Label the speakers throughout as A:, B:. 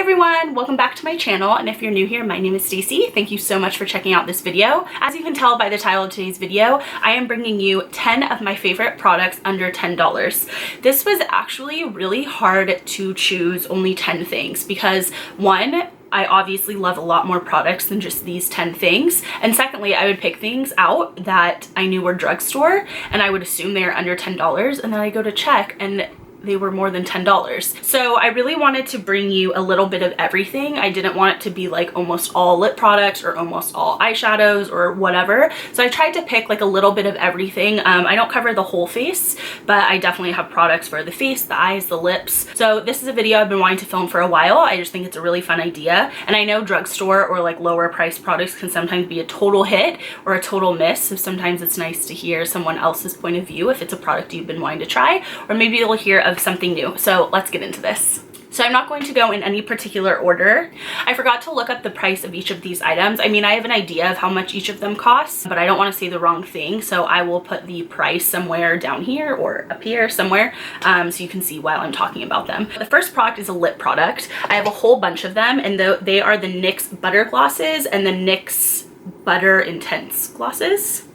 A: everyone, welcome back to my channel, and if you're new here, my name is Stacey. Thank you so much for checking out this video. As you can tell by the title of today's video, I am bringing you 10 of my favorite products under $10. This was actually really hard to choose only 10 things because one, I obviously love a lot more products than just these 10 things. And secondly, I would pick things out that I knew were drugstore and I would assume they're under $10, and then I go to check and they were more than $10. So I really wanted to bring you a little bit of everything. I didn't want it to be like almost all lip products or almost all eyeshadows or whatever. So I tried to pick like a little bit of everything. I don't cover the whole face, but I definitely have products for the face, the eyes, the lips. So this is a video I've been wanting to film for a while. I just think it's a really fun idea. And I know drugstore or like lower price products can sometimes be a total hit or a total miss. So sometimes it's nice to hear someone else's point of view if it's a product you've been wanting to try, or maybe you'll hear of something new. So let's get into this. So I'm not going to go in any particular order. I forgot to look up the price of each of these items. I mean, I have an idea of how much each of them costs, but I don't want to say the wrong thing. So I will put the price somewhere down here or up here somewhere so you can see while I'm talking about them. The first product is a lip product. I have a whole bunch of them, and they are the NYX Butter Glosses and the NYX Butter Intense Glosses.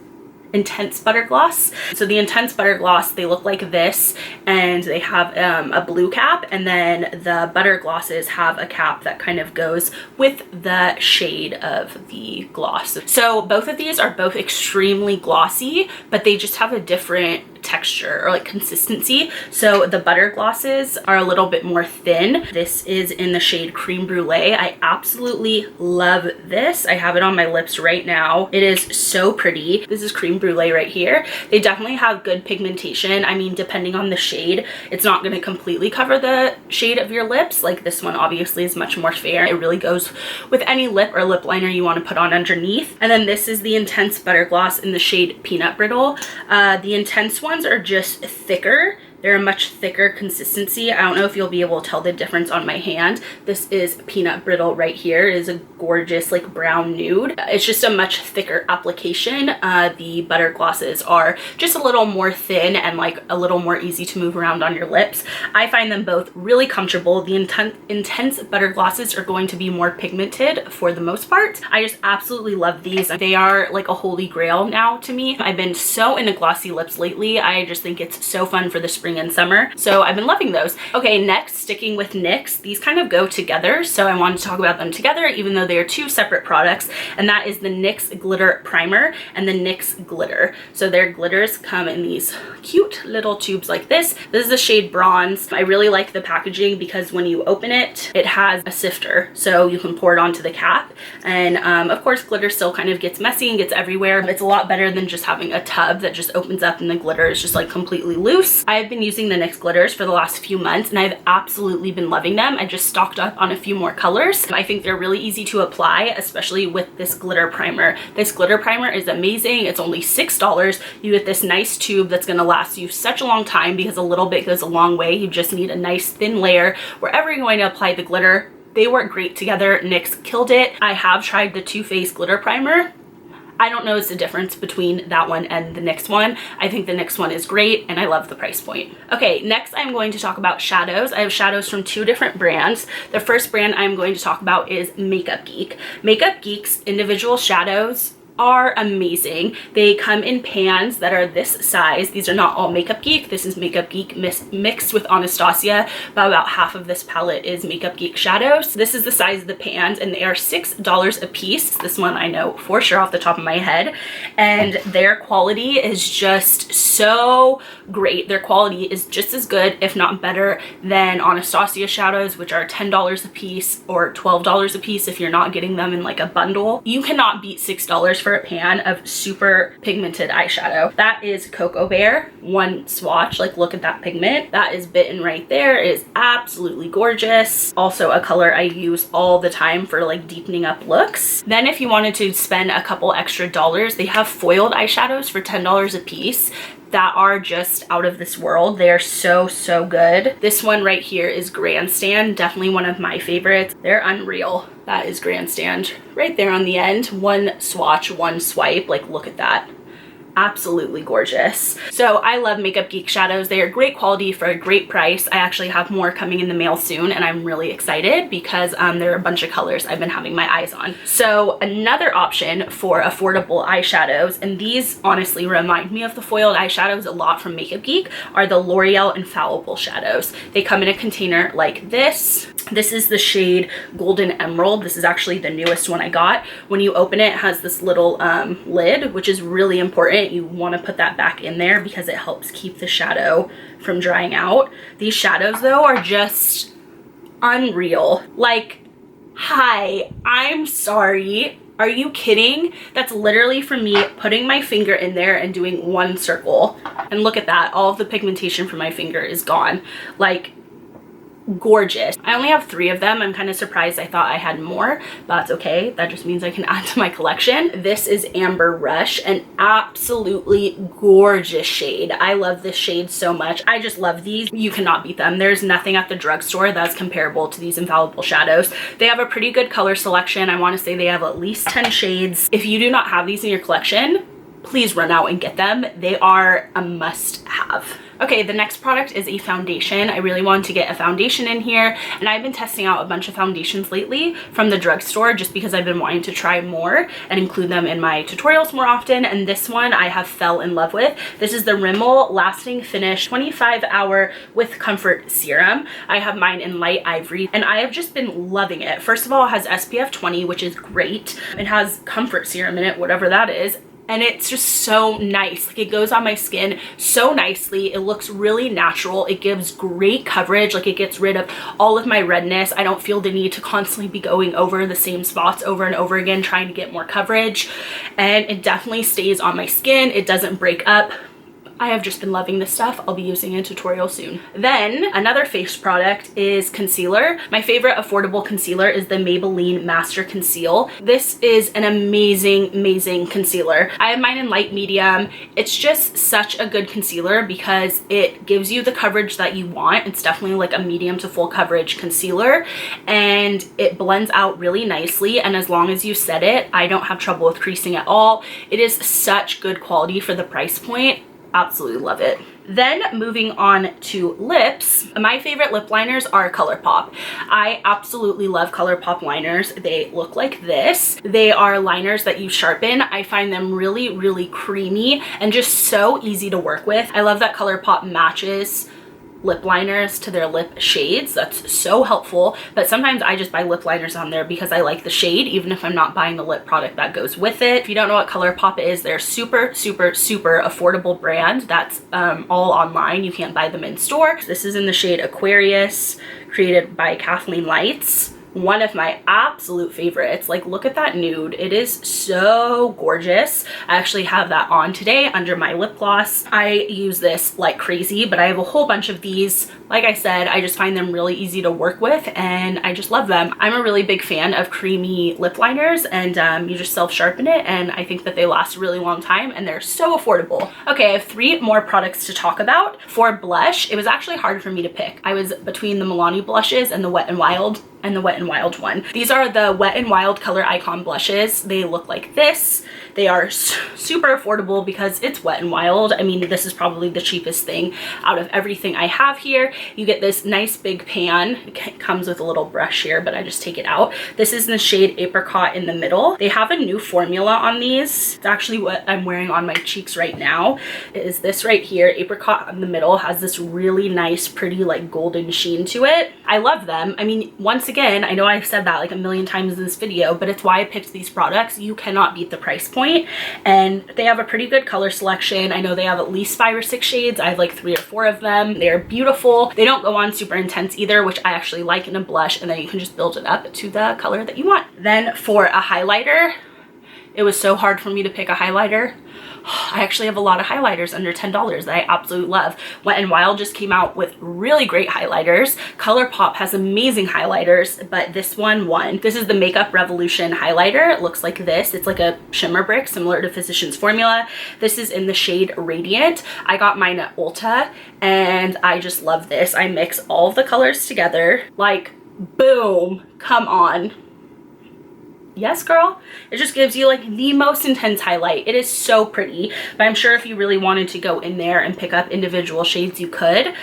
A: Intense Butter Gloss. So the Intense Butter Gloss, they look like this, and they have a blue cap, and then the Butter Glosses have a cap that kind of goes with the shade of the gloss. So both of these are both extremely glossy, but they just have a different texture or like consistency. So the Butter Glosses are a little bit more thin. This is in the shade Cream Brulee. I absolutely love this. I have it on my lips right now. It is so pretty. This is Cream Brulee right here. They definitely have good pigmentation. I mean, depending on the shade, it's not going to completely cover the shade of your lips. Like this one obviously is much more fair. It really goes with any lip or lip liner you want to put on underneath. And then this is the Intense Butter Gloss in the shade Peanut Brittle. The intense ones are just thicker. They're a much thicker consistency. I don't know if you'll be able to tell the difference on my hand. This is Peanut Brittle right here. It is a gorgeous like brown nude. It's just a much thicker application. The Butter Glosses are just a little more thin and like a little more easy to move around on your lips. I find them both really comfortable. The Intense Butter Glosses are going to be more pigmented for the most part. I just absolutely love these. They are like a holy grail now to me. I've been so into glossy lips lately. I just think it's so fun for the spring and summer, so I've been loving those. Okay, next, sticking with NYX, these kind of go together, so I wanted to talk about them together even though they are two separate products, and that is the NYX Glitter Primer and the NYX Glitter. So their glitters come in these cute little tubes like this. This is the shade Bronze. I really like the packaging because when you open it, it has a sifter, so you can pour it onto the cap, and of course glitter still kind of gets messy and gets everywhere. It's a lot better than just having a tub that just opens up and the glitter is just like completely loose. I've been using the NYX glitters for the last few months and I've absolutely been loving them. I just stocked up on a few more colors. I think they're really easy to apply, especially with this glitter primer. This glitter primer is amazing. It's only $6. You get this nice tube that's going to last you such a long time because a little bit goes a long way. You just need a nice thin layer wherever you're going to apply the glitter. They work great together. NYX killed it. I have tried the Too Faced glitter primer. I don't notice the difference between that one and the NYX one. I think the NYX one is great and I love the price point. Okay, next I'm going to talk about shadows. I have shadows from two different brands. The first brand I'm going to talk about is Makeup Geek. Makeup Geek's individual shadows are amazing. They come in pans that are this size. These are not all Makeup Geek. This is Makeup Geek mixed with Anastasia, but about half of this palette is Makeup Geek shadows. This is the size of the pans and they are $6 a piece. This one I know for sure off the top of my head, and their quality is just so great. Their quality is just as good, if not better, than Anastasia shadows, which are $10 a piece or $12 a piece if you're not getting them in like a bundle. You cannot beat $6 for a pan of super pigmented eyeshadow. That is Cocoa Bear, one swatch. Like, look at that pigment. That is Bitten right there. It is absolutely gorgeous. Also a color I use all the time for like deepening up looks. Then if you wanted to spend a couple extra dollars, they have foiled eyeshadows for $10 a piece that are just out of this world. They are so good. This one right here is Grandstand, definitely one of my favorites. They're unreal. That is Grandstand right there on the end. One swatch, one swipe. Like, look at that. absolutely gorgeous. So I love Makeup Geek shadows. They are great quality for a great price. I actually have more coming in the mail soon, and I'm really excited because there are a bunch of colors I've been having my eyes on. So another option for affordable eyeshadows, and these honestly remind me of the foiled eyeshadows a lot from Makeup Geek, are the L'Oreal Infallible shadows. They come in a container like this. This is the shade Golden Emerald. This is actually the newest one I got. When you open it, it has this little lid, which is really important. You want to put that back in there because it helps keep the shadow from drying out. These shadows though are just unreal. Like, hi, I'm sorry. Are you kidding? That's literally from me putting my finger in there and doing one circle. And look at that. All of the pigmentation from my finger is gone. Like, gorgeous. I only have 3 of them. I'm kind of surprised. I thought I had more, but that's okay. That just means I can add to my collection. This is Amber Rush, an absolutely gorgeous shade. I love this shade so much. I just love these. You cannot beat them. There's nothing at the drugstore that's comparable to these Infallible shadows. They have a pretty good color selection. I want to say they have at least 10 shades. If you do not have these in your collection, please run out and get them. They are a must-have. Okay, the next product is a foundation. I really wanted to get a foundation in here, and I've been testing out a bunch of foundations lately from the drugstore just because I've been wanting to try more and include them in my tutorials more often, and this one I have fell in love with. This is the Rimmel Lasting Finish 25-Hour with Comfort Serum. I have mine in light ivory, and I have just been loving it. First of all, it has SPF 20, which is great. It has comfort serum in it, whatever that is. And it's just so nice. Like, it goes on my skin so nicely. It looks really natural. It gives great coverage. Like, it gets rid of all of my redness. I don't feel the need to constantly be going over the same spots over and over again trying to get more coverage. And it definitely stays on my skin. It doesn't break up. I have just been loving this stuff. I'll be using a tutorial soon. Then another face product is concealer. My favorite affordable concealer is the Maybelline Master Conceal. This is an amazing, amazing concealer. I have mine in light medium. It's just such a good concealer because it gives you the coverage that you want. It's definitely like a medium to full coverage concealer, and it blends out really nicely. And as long as you set it, I don't have trouble with creasing at all. It is such good quality for the price point. Absolutely love it. Then moving on to lips, my favorite lip liners are Colourpop. I absolutely love Colourpop liners. They look like this. They are liners that you sharpen. I find them really, really creamy and just so easy to work with. I love that Colourpop matches lip liners to their lip shades. That's so helpful. But sometimes I just buy lip liners on there because I like the shade, even if I'm not buying the lip product that goes with it. If you don't know what Colourpop is, they're super, super, super affordable brand that's all online. You can't buy them in store. This is in the shade Aquarius, created by Kathleen Lights. One of my absolute favorites. Like, look at that nude. It is so gorgeous. I actually have that on today under my lip gloss. I use this like crazy, but I have a whole bunch of these. Like I said, I just find them really easy to work with, and I just love them. I'm a really big fan of creamy lip liners, and you just self-sharpen it, and I think that they last a really long time, and they're so affordable. Okay, I have 3 more products to talk about. For blush, it was actually hard for me to pick. I was between the Milani blushes and the Wet n Wild one. These are the Wet n Wild Color Icon blushes. They look like this. They are super affordable because it's Wet n Wild. I mean, this is probably the cheapest thing out of everything I have here. You get this nice big pan. It comes with a little brush here, but I just take it out. This is in the shade Apricot in the middle. They have a new formula on these. It's actually what I'm wearing on my cheeks right now. It is this right here. Apricot in the middle has this really nice, pretty, like golden sheen to it. I love them. I mean, once again, I know I've said that like a million times in this video, but it's why I picked these products. You cannot beat the price point, and they have a pretty good color selection. I know they have at least 5 or 6 shades. I have like 3 or 4 of them. They're beautiful. They don't go on super intense either, which I actually like in a blush, and then you can just build it up to the color that you want. Then for a highlighter, it was so hard for me to pick a highlighter. I actually have a lot of highlighters under $10 that I absolutely love. Wet n Wild just came out with really great highlighters. Colourpop has amazing highlighters, but this one won. This is the Makeup Revolution highlighter. It looks like this. It's like a shimmer brick similar to Physicians Formula. This is in the shade Radiant. I got mine at Ulta, and I just love this. I mix all of the colors together. Like, boom, come on. yes, girl. It just gives you like the most intense highlight. It is so pretty, but I'm sure if you really wanted to go in there and pick up individual shades, you could.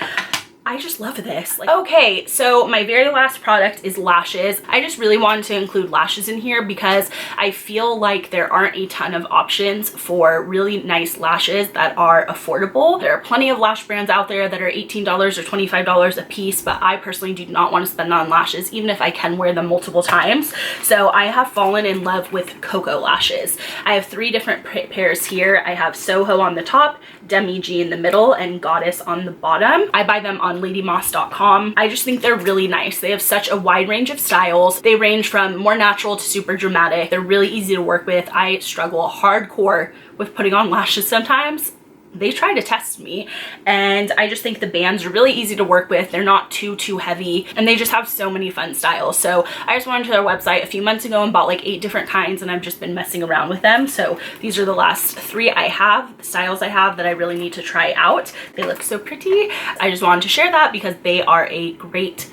A: I just love this. Like, okay, so my very last product is lashes. I just really wanted to include lashes in here because I feel like there aren't a ton of options for really nice lashes that are affordable. There are plenty of lash brands out there that are $18 or $25 a piece, but I personally do not want to spend on lashes, even if I can wear them multiple times. So I have fallen in love with Koko Lashes. I have 3 different pairs here. I have Soho on the top, Demi G in the middle, and Goddess on the bottom. I buy them on ladymoss.com. I just think they're really nice. They have such a wide range of styles. They range from more natural to super dramatic. They're really easy to work with. I struggle hardcore with putting on lashes sometimes. They try to test me, and I just think the bands are really easy to work with. They're not too heavy, and they just have so many fun styles. So I just went to their website a few months ago and bought like 8 different kinds, and I've just been messing around with them. So these are the last 3 I have, the styles I have that I really need to try out. They look so pretty. I just wanted to share that because they are a great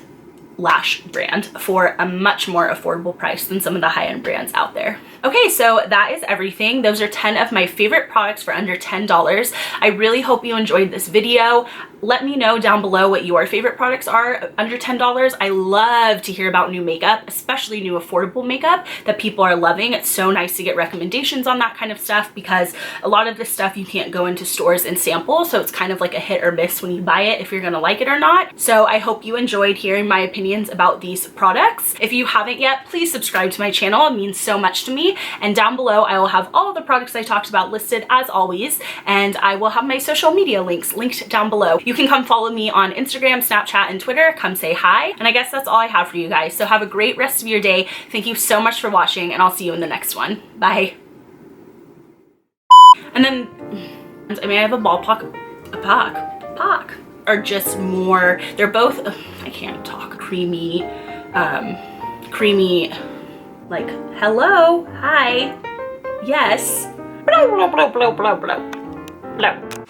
A: lash brand for a much more affordable price than some of the high-end brands out there. Okay, so that is everything. Those are 10 of my favorite products for under $10. I really hope you enjoyed this video. Let me know down below what your favorite products are under $10. I love to hear about new makeup, especially new affordable makeup that people are loving. It's so nice to get recommendations on that kind of stuff because a lot of this stuff you can't go into stores and sample, so it's kind of like a hit or miss when you buy it if you're gonna like it or not. So I hope you enjoyed hearing my opinions about these products. If you haven't yet, please subscribe to my channel. It means so much to me. And down below, I will have all of the products I talked about listed as always, and I will have my social media links linked down below. You can come follow me on Instagram, Snapchat, and Twitter. Come say hi. And I guess that's all I have for you guys. So have a great rest of your day. Thank you so much for watching, and I'll see you in the next one. Bye. And then, I mean, I have a ball pock, are just more, they're both, I can't talk, creamy, like, hello, hi, yes, blah, blah, blah, blah, blah, blah, blah.